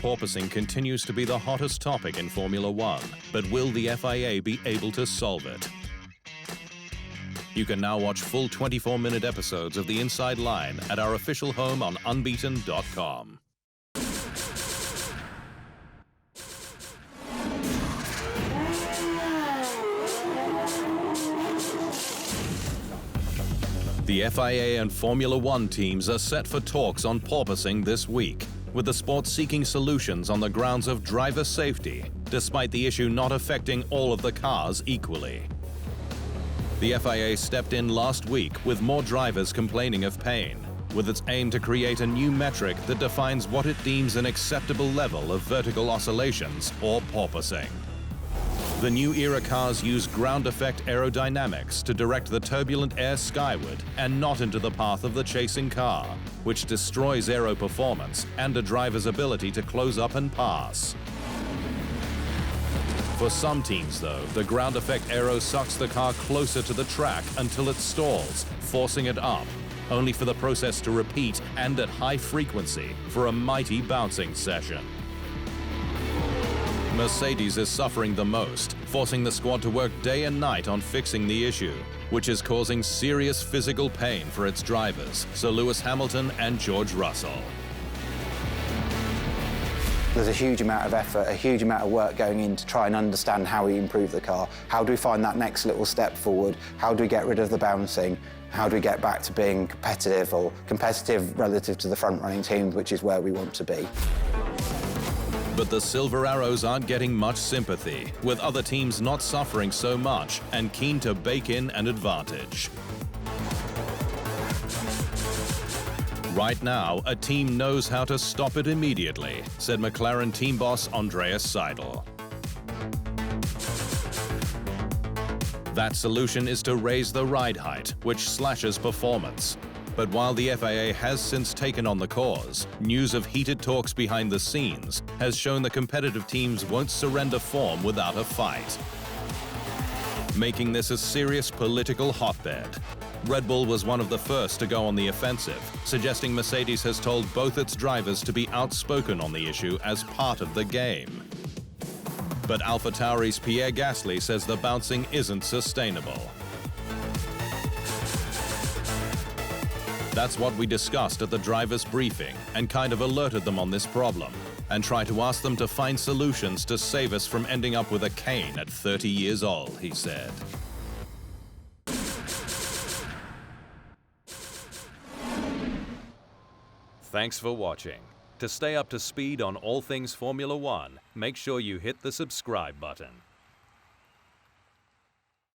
porpoising continues to be the hottest topic in Formula One, but will the FIA be able to solve it? You can now watch full 24-minute episodes of The Inside Line at our official home on unbeaten.com. The FIA and Formula One teams are set for talks on porpoising this week, with the sport seeking solutions on the grounds of driver safety, despite the issue not affecting all of the cars equally. The FIA stepped in last week with more drivers complaining of pain, with its aim to create a new metric that defines what it deems an acceptable level of vertical oscillations or porpoising. The new era cars use ground effect aerodynamics to direct the turbulent air skyward and not into the path of the chasing car, which destroys aero performance and a driver's ability to close up and pass. For some teams, though, the ground effect aero sucks the car closer to the track until it stalls, forcing it up, only for the process to repeat and at high frequency for a mighty bouncing session. Mercedes is suffering the most, forcing the squad to work day and night on fixing the issue, which is causing serious physical pain for its drivers, Sir Lewis Hamilton and George Russell. There's a huge amount of effort, a huge amount of work going in to try and understand how we improve the car. How do we find that next little step forward? How do we get rid of the bouncing? How do we get back to being competitive, or competitive relative to the front-running team, which is where we want to be? But the Silver Arrows aren't getting much sympathy, with other teams not suffering so much and keen to bake in an advantage. Right now, a team knows how to stop it immediately, said McLaren team boss Andreas Seidel. That solution is to raise the ride height, which slashes performance. But while the FIA has since taken on the cause, news of heated talks behind the scenes has shown the competitive teams won't surrender form without a fight, making this a serious political hotbed. Red Bull was one of the first to go on the offensive, suggesting Mercedes has told both its drivers to be outspoken on the issue as part of the game. But AlphaTauri's Pierre Gasly says the bouncing isn't sustainable. That's what we discussed at the drivers' briefing and kind of alerted them on this problem and tried to ask them to find solutions to save us from ending up with a cane at 30 years old, he said. Thanks for watching. To stay up to speed on all things Formula One, make sure you hit the subscribe button.